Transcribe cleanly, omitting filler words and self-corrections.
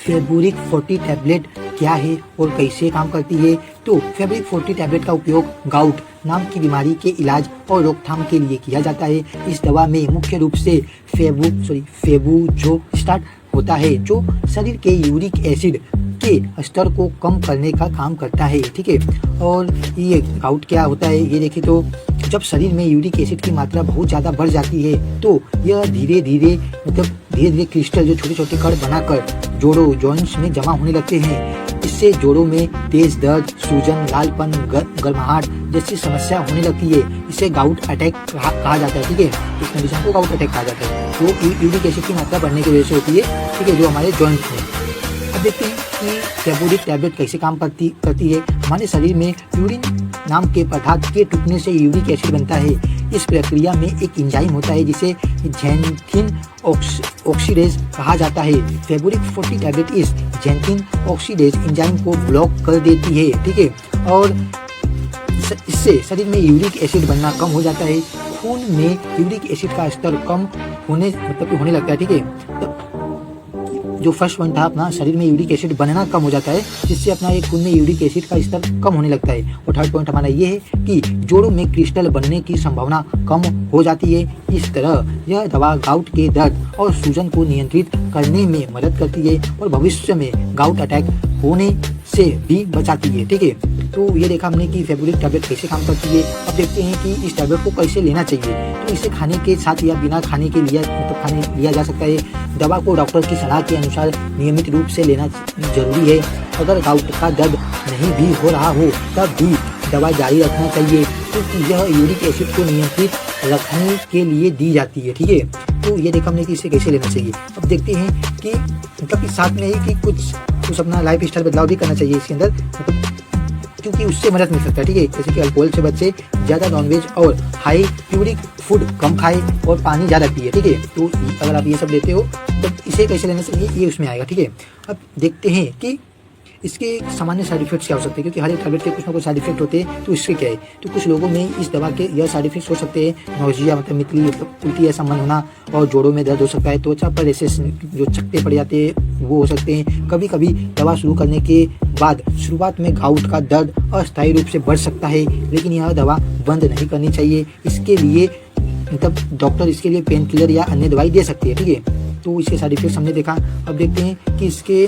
Feburic 40 tablet क्या है और कैसे काम करती है। तो फेबुरिक 40 टैबलेट का उपयोग गाउट नाम की बीमारी के इलाज और रोकथाम के लिए किया जाता है। इस दवा में मुख्य रूप से फेबुजोस्टाट होता है जो शरीर के यूरिक एसिड के स्तर को कम करने का काम करता है। ठीक है, और ये गाउट क्या होता है ये देखिए तो जब शरीर में यूरिक एसिड की मात्रा बहुत ज़्यादा बढ़ जाती है तो यह धीरे धीरे क्रिस्टल जो छोटे छोटे कण बनाकर जोड़ों जॉइंट्स में जमा होने लगते हैं। इससे जोड़ों में तेज दर्द, सूजन, लालपन, गर्माहट जैसी समस्या होने लगती है। इसे गाउट अटैक कहा जाता है। ठीक है, इस कंडीशन को गाउट अटैक कहा जाता है। तो यूरिक एसिड की मात्रा बढ़ने की वजह से होती है। ठीक है, जो हमारे जॉइंट्स में। अब देखते हैं कि फेबुरिक टैबलेट कैसे काम करती है। हमारे शरीर में यूरिन नाम के पदार्थ के टूटने से यूरिक एसिड बनता है। इस प्रक्रिया में एक एंजाइम होता है जिसे ज़ैंथिन ऑक्सीडेज कहा जाता है। फेबुरिक 40 टैबलेट इस ज़ैंथिन ऑक्सीडेज एंजाइम को ब्लॉक कर देती है। ठीक है, और इससे शरीर में यूरिक एसिड बनना कम हो जाता है। खून में यूरिक एसिड का स्तर कम होने लगता है। ठीक है, तो जो फर्स्ट पॉइंट था अपना, शरीर में यूरिक एसिड बनना कम हो जाता है जिससे अपना एक खून में यूरिक एसिड का स्तर कम होने लगता है। और थर्ड पॉइंट हमारा ये है कि जोड़ों में क्रिस्टल बनने की संभावना कम हो जाती है। इस तरह यह दवा गाउट के दर्द और सूजन को नियंत्रित करने में मदद करती है और भविष्य में गाउट अटैक होने से भी बचाती है। ठीक है, तो ये देखा हमने कि फेबुरिक टैबलेट कैसे काम करती है। अब देखते हैं कि इस टैबलेट को कैसे लेना चाहिए। तो इसे खाने के साथ या बिना खाने के लिया जा सकता है। दवा को डॉक्टर की सलाह के अनुसार नियमित रूप से लेना जरूरी है। अगर गाउट का दर्द नहीं भी हो रहा हो तब भी दवा जारी रखना चाहिए क्योंकि यह यूरिक एसिड को नियंत्रित रखने के लिए दी जाती है। ठीक है, तो ये देखा हमने कि इसे कैसे लेना चाहिए। अब देखते हैं कि मतलब इस साथ में ही कि कुछ अपना लाइफ स्टाइल बदलाव भी करना चाहिए इसके अंदर, क्योंकि उससे मदद मिल सकता है। ठीक है, जैसे कि अल्कोहल से बचे, ज़्यादा नॉनवेज और हाई प्यूरिक फूड कम खाए और पानी ज़्यादा पिए। ठीक है, तो अगर आप ये सब लेते हो तो इसे कैसे लेना चाहिए ये उसमें आएगा। ठीक है, अब देखते हैं कि इसके सामान्य साइड इफेक्ट्स क्या हो सकते हैं, क्योंकि हर एक टैबलेट के कुछ ना कुछ साइड इफेक्ट होते हैं। तो इसके क्या है, तो कुछ लोगों में इस दवा के यह साइड इफेक्ट्स हो सकते हैं। नौजिया मतलब मितली उल्टी या संबंध होना और जोड़ों में दर्द हो सकता है। त्वचा पर ऐसे जो चकत्ते पड़ जाते हैं वो हो सकते हैं। कभी कभी दवा शुरू करने के बाद शुरुआत में गाउट का दर्द अस्थायी रूप से बढ़ सकता है, लेकिन यह दवा बंद नहीं करनी चाहिए। इसके लिए मतलब डॉक्टर इसके लिए पेन किलर या अन्य दवाई दे सकती है। ठीक है, तो इसके साइड इफेक्ट्स हमने देखा। अब देखते हैं कि इसके